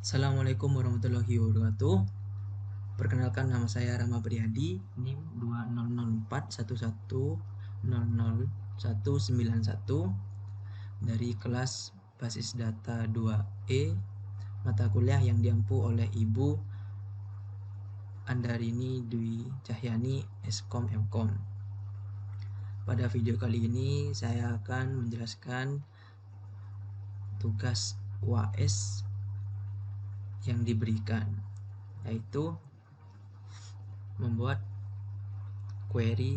Assalamualaikum warahmatullahi wabarakatuh. Perkenalkan, nama saya Rama Priyadi, NIM 200411000191 dari kelas Basis Data 2E, mata kuliah yang diampu oleh Ibu Andarini Dwi Cahyani, Eskom Mkom. Pada video kali ini saya akan menjelaskan tugas UAS yang diberikan, yaitu membuat query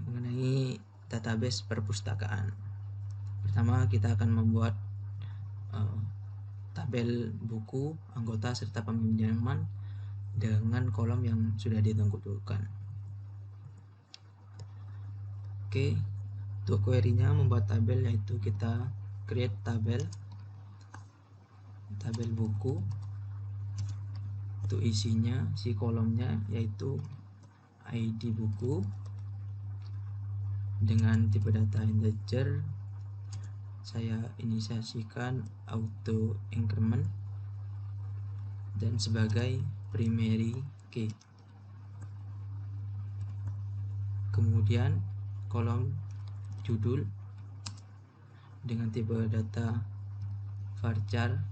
mengenai database perpustakaan. Pertama, kita akan membuat tabel buku, anggota, serta peminjaman dengan kolom yang sudah ditentukan. Oke, untuk query-nya membuat tabel, yaitu kita create tabel buku. Untuk isinya, si kolomnya yaitu ID buku dengan tipe data integer. Saya inisiasikan auto increment dan sebagai primary key. Kemudian kolom judul dengan tipe data varchar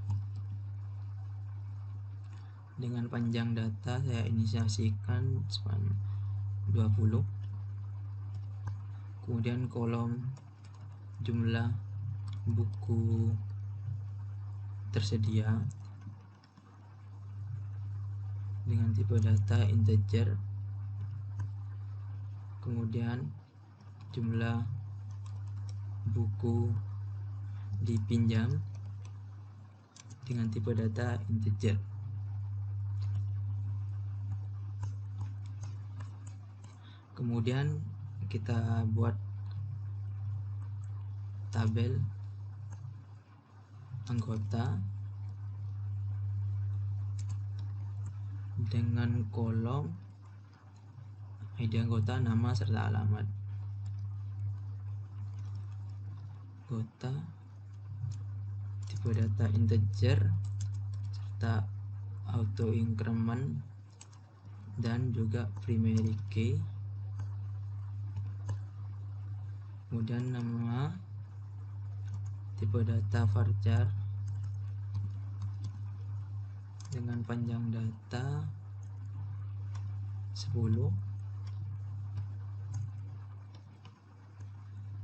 dengan panjang data saya inisiasikan 20. Kemudian kolom jumlah buku tersedia dengan tipe data integer. Kemudian jumlah buku dipinjam dengan tipe data integer. Kemudian kita buat tabel anggota dengan kolom ID anggota, nama, serta alamat. Anggota tipe data integer serta auto increment dan juga primary key. Kemudian nama, tipe data varchar dengan panjang data 10.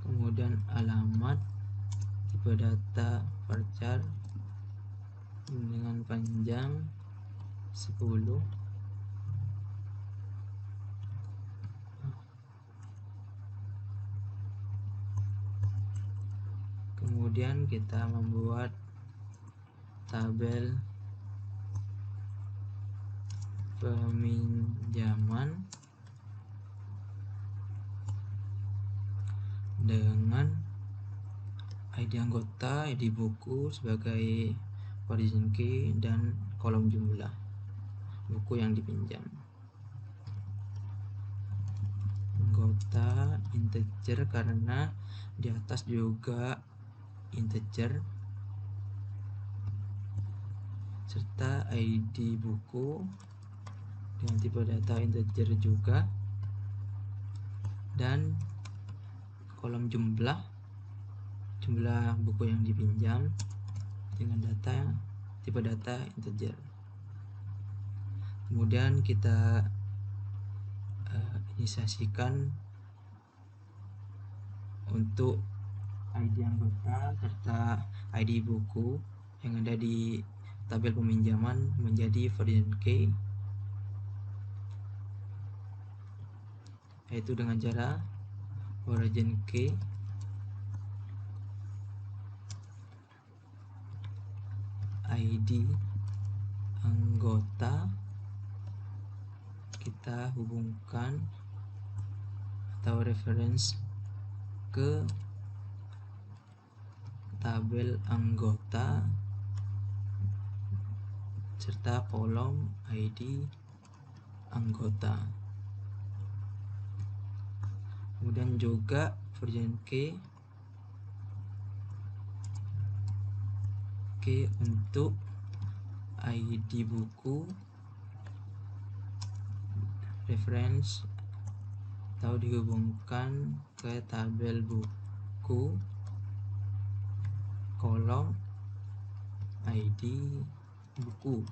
Kemudian alamat, tipe data varchar dengan panjang 10. Kemudian kita membuat tabel peminjaman dengan ID anggota, ID buku sebagai origin key dan kolom jumlah buku yang dipinjam. Anggota integer karena di atas juga integer, serta ID buku dengan tipe data integer juga, dan kolom jumlah buku yang dipinjam dengan data tipe data integer. Kemudian kita inisiasikan untuk ID anggota serta ID buku yang ada di tabel peminjaman menjadi varian key, yaitu dengan cara origin key ID anggota kita hubungkan atau reference ke tabel anggota serta kolom ID anggota. Kemudian juga version key Oke, untuk ID buku reference atau dihubungkan ke tabel buku kolom ID buku.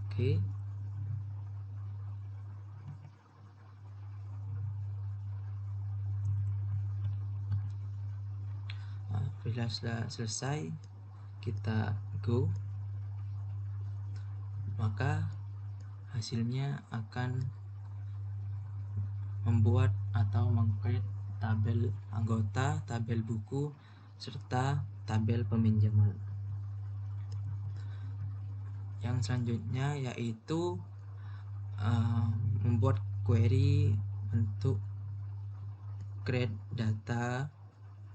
Oke. Bila sudah selesai, kita go, maka hasilnya akan membuat atau meng-create tabel anggota, tabel buku, serta tabel peminjaman. Yang selanjutnya yaitu membuat query untuk create data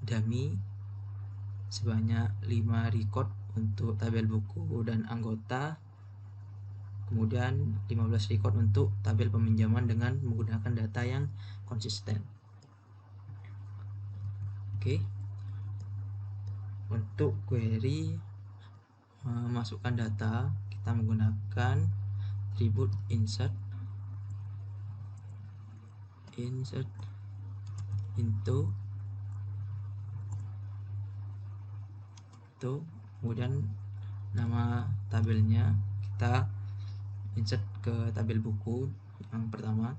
dummy sebanyak 5 record untuk tabel buku dan anggota, kemudian 15 record untuk tabel peminjaman dengan menggunakan data yang konsisten. Oke. Untuk query memasukkan data, kita menggunakan atribut insert into kemudian nama tabelnya kita insert ke tabel buku yang pertama,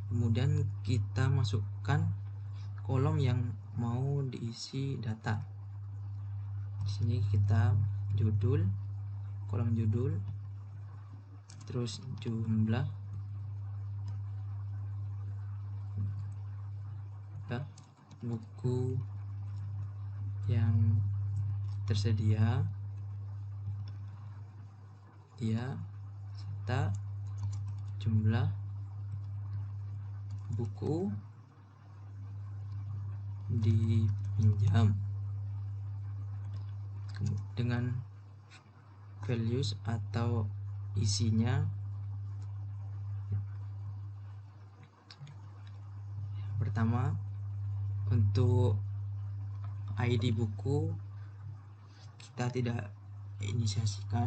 kemudian kita masukkan kolom yang mau diisi data. Di sini kita judul, kolom judul, terus jumlah buku yang tersedia serta jumlah buku dipinjam dengan values atau isinya. Pertama, untuk ID buku kita tidak inisiasikan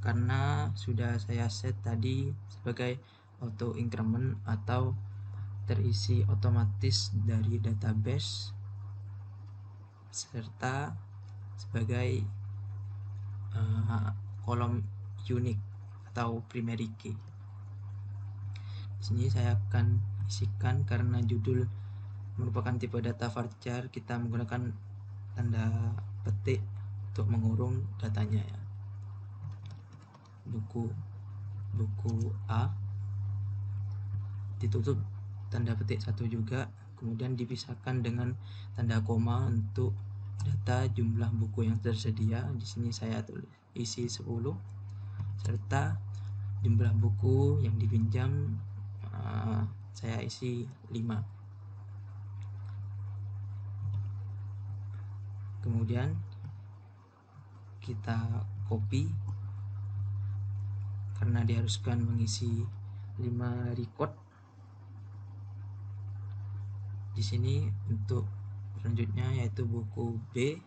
karena sudah saya set tadi sebagai auto increment atau terisi otomatis dari database, serta sebagai kolom unique atau primary key. Di sini saya akan isikan karena judul merupakan tipe data varchar, kita menggunakan tanda petik untuk mengurung datanya ya. Buku A ditutup tanda petik 1 juga, kemudian dipisahkan dengan tanda koma untuk data jumlah buku yang tersedia. Di sini saya tulis isi 10 serta jumlah buku yang dipinjam saya isi 5. Kemudian kita copy karena diharuskan mengisi 5 record. Di sini untuk selanjutnya yaitu buku B,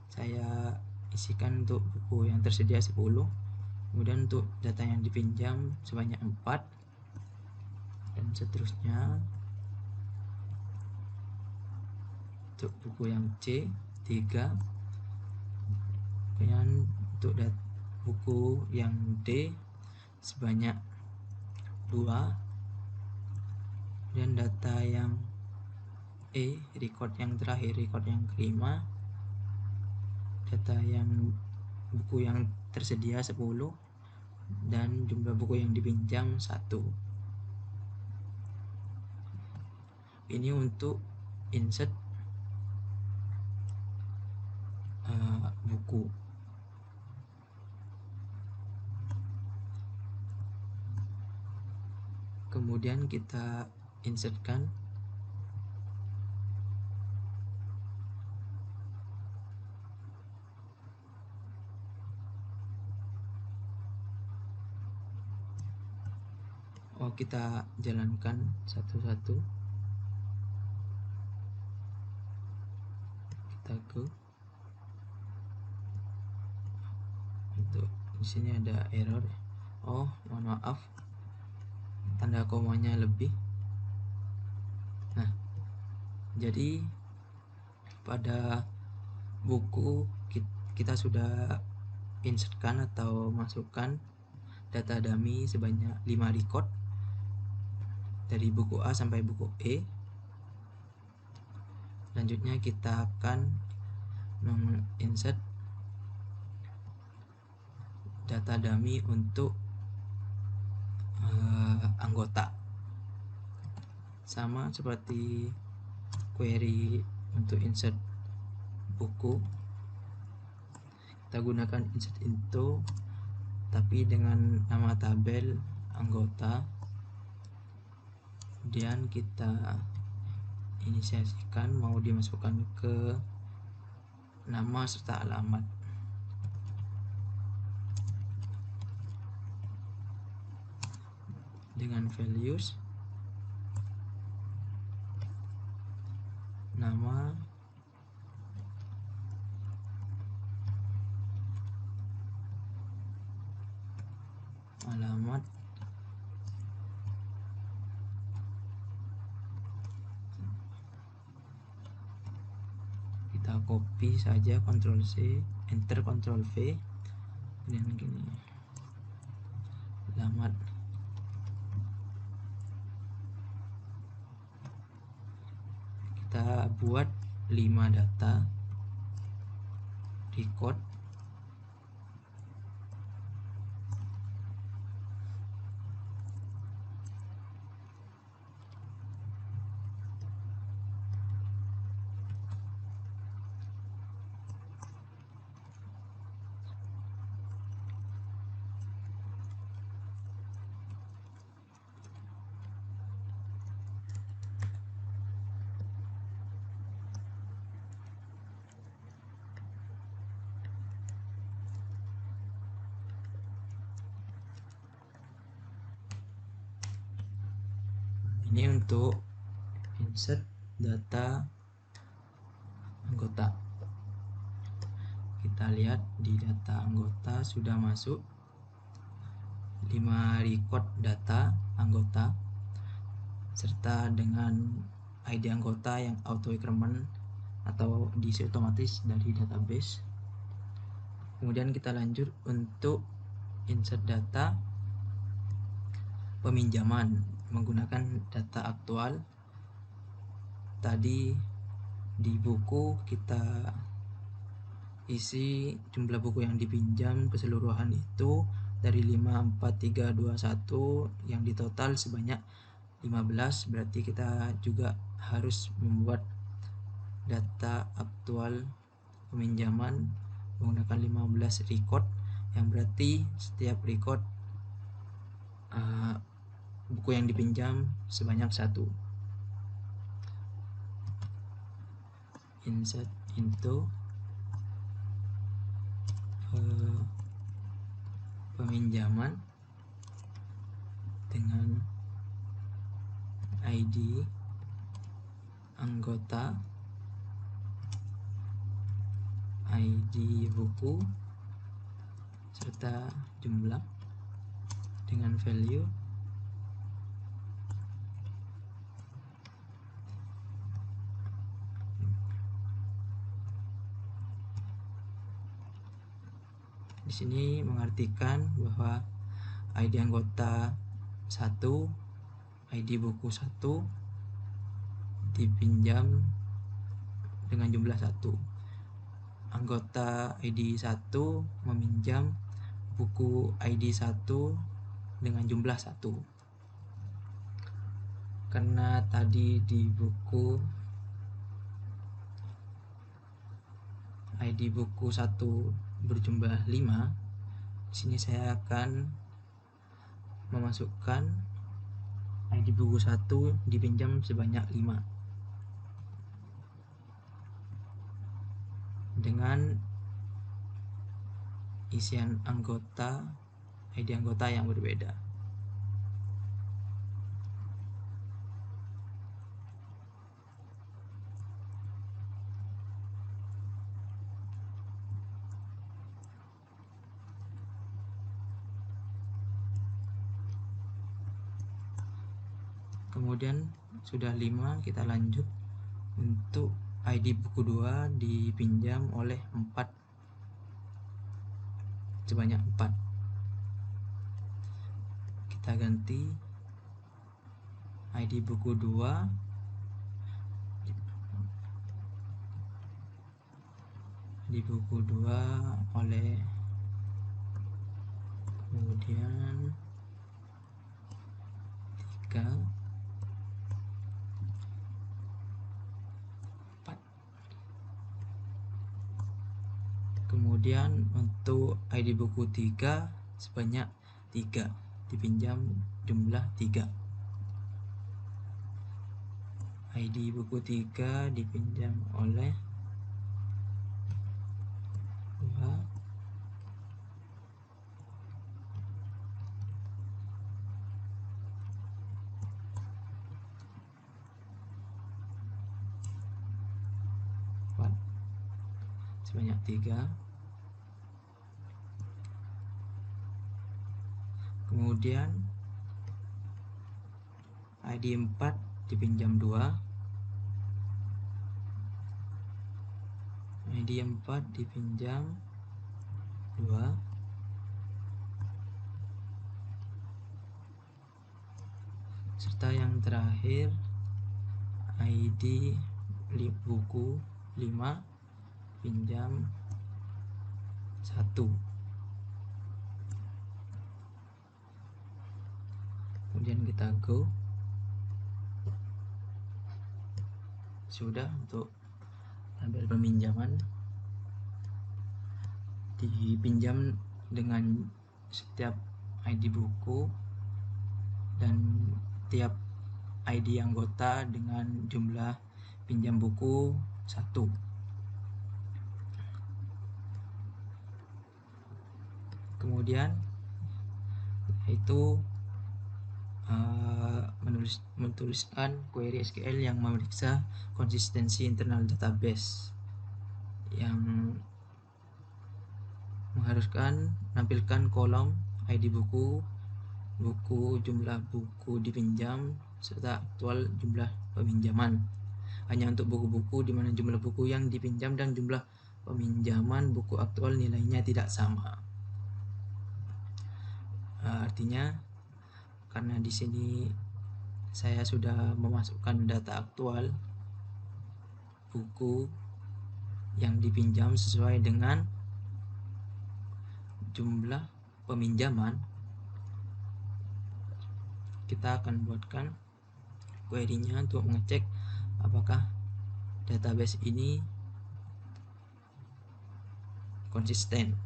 saya isikan untuk buku yang tersedia 10, kemudian untuk data yang dipinjam sebanyak 4, dan seterusnya. Untuk buku yang C 3, kemudian untuk buku yang D sebanyak 2, dan data yang E, record yang terakhir, record yang kelima, data yang buku yang tersedia 10 dan jumlah buku yang dipinjam 1. Ini untuk insert buku. Kemudian kita insertkan kita jalankan satu-satu. Kita go. Untuk di sini ada error. Oh, mohon maaf, tanda komanya lebih. Nah, jadi pada buku kita sudah insertkan atau masukkan data dummy sebanyak 5 record dari buku A sampai buku E. Selanjutnya kita akan menginsert data dummy untuk anggota, sama seperti query untuk insert buku. Kita gunakan insert into tapi dengan nama tabel anggota, kemudian kita inisiasikan mau dimasukkan ke nama serta alamat. Dengan values nama, alamat, kita copy saja, Ctrl C, Enter, Ctrl V, dan gini, alamat. Kita buat 5 data record. Ini untuk insert data anggota. Kita lihat di data anggota sudah masuk 5 record data anggota serta dengan ID anggota yang auto increment atau diisi otomatis dari database. Kemudian kita lanjut untuk insert data peminjaman menggunakan data aktual. Tadi di buku kita isi jumlah buku yang dipinjam keseluruhan itu dari 5, 4, 3, 2, 1 yang ditotal sebanyak 15. Berarti kita juga harus membuat data aktual peminjaman menggunakan 15 record, yang berarti setiap record buku yang dipinjam sebanyak 1. Insert into peminjaman dengan ID anggota, ID buku serta jumlah dengan value di sini mengartikan bahwa ID anggota 1, ID buku 1 dipinjam dengan jumlah 1. Anggota ID 1 meminjam buku ID 1 dengan jumlah 1. Karena tadi di buku ID buku 1 berjumlah 5, di sini saya akan memasukkan ID buku 1 dipinjam sebanyak 5 dengan isian anggota, ID anggota yang berbeda. Kemudian sudah 5, kita lanjut untuk ID buku 2 dipinjam oleh 4, sebanyak 4. Kita ganti ID buku 2 di buku 2 oleh, kemudian 3, 4. Kemudian untuk ID buku 3 sebanyak 3, dipinjam jumlah 3. ID buku 3 dipinjam oleh 2, 4, sebanyak 3. Kemudian ID 4 dipinjam 2, ID 4 dipinjam 2, serta yang terakhir ID buku 5 pinjam 1. Kemudian kita go. Sudah untuk tabel peminjaman dipinjam dengan setiap ID buku dan tiap ID anggota dengan jumlah pinjam buku 1. Kemudian itu menuliskan query SQL yang memeriksa konsistensi internal database, yang mengharuskan menampilkan kolom ID buku, jumlah buku dipinjam, serta aktual jumlah peminjaman. Hanya untuk buku-buku di mana jumlah buku yang dipinjam dan jumlah peminjaman buku aktual nilainya tidak sama. Artinya karena di sini saya sudah memasukkan data aktual buku yang dipinjam sesuai dengan jumlah peminjaman, kita akan buatkan query-nya untuk mengecek apakah database ini konsisten.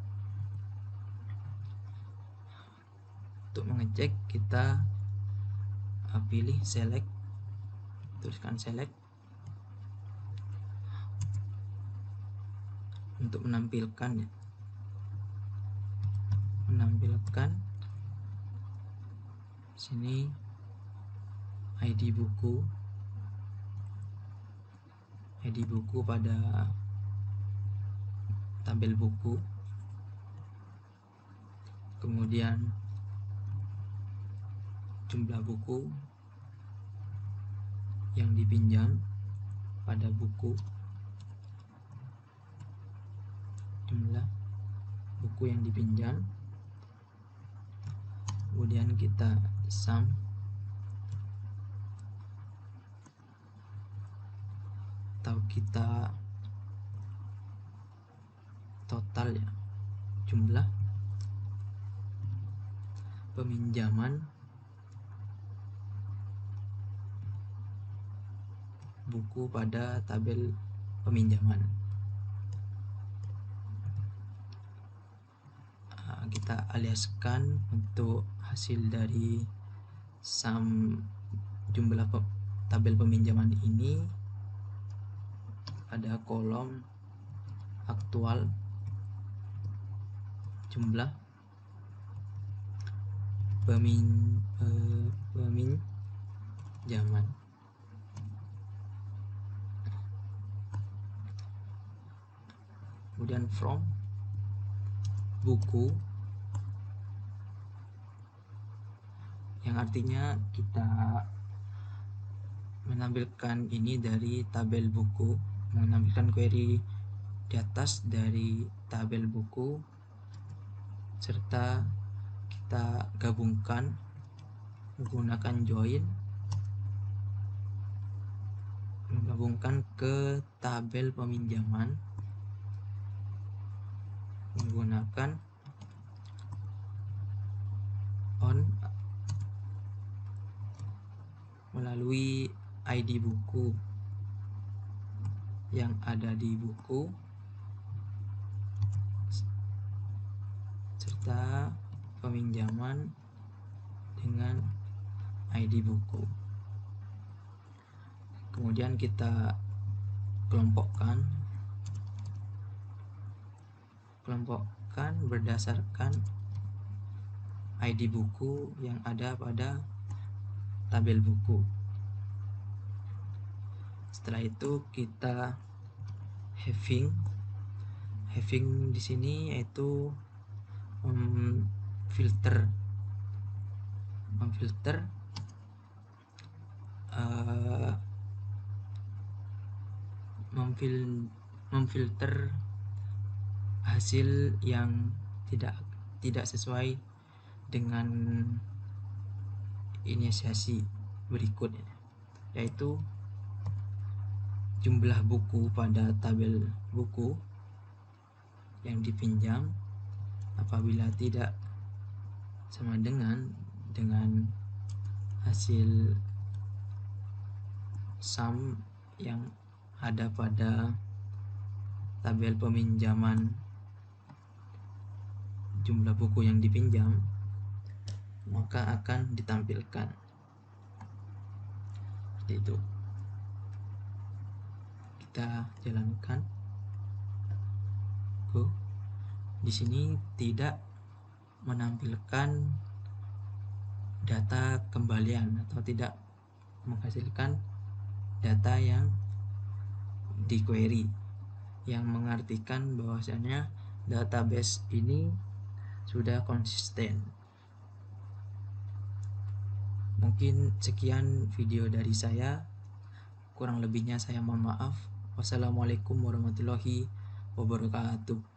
Untuk mengecek kita pilih select, tuliskan select untuk menampilkan sini ID buku pada tabel buku, kemudian jumlah buku yang dipinjam pada buku, jumlah buku yang dipinjam, kemudian kita sum atau kita total ya, jumlah peminjaman buku pada tabel peminjaman. Kita aliaskan untuk hasil dari sum jumlah tabel peminjaman ini pada kolom aktual jumlah peminjaman. Kemudian from buku, yang artinya kita menampilkan ini dari tabel buku, menampilkan query di atas dari tabel buku, serta kita gabungkan menggunakan join, menggabungkan ke tabel peminjaman menggunakan on melalui ID buku yang ada di buku serta peminjaman dengan ID buku. Kemudian kita kelompokkan berdasarkan ID buku yang ada pada tabel buku. Setelah itu kita having di sini yaitu memfilter hasil yang tidak sesuai dengan inisiasi berikut, yaitu jumlah buku pada tabel buku yang dipinjam apabila tidak sama dengan hasil sum yang ada pada tabel peminjaman jumlah buku yang dipinjam, maka akan ditampilkan seperti itu. Kita jalankan. Di sini tidak menampilkan data kembalian atau tidak menghasilkan data yang di query, yang mengartikan bahwasanya database ini sudah konsisten. Mungkin sekian video dari saya, kurang lebihnya saya mohon maaf. Wassalamualaikum warahmatullahi wabarakatuh.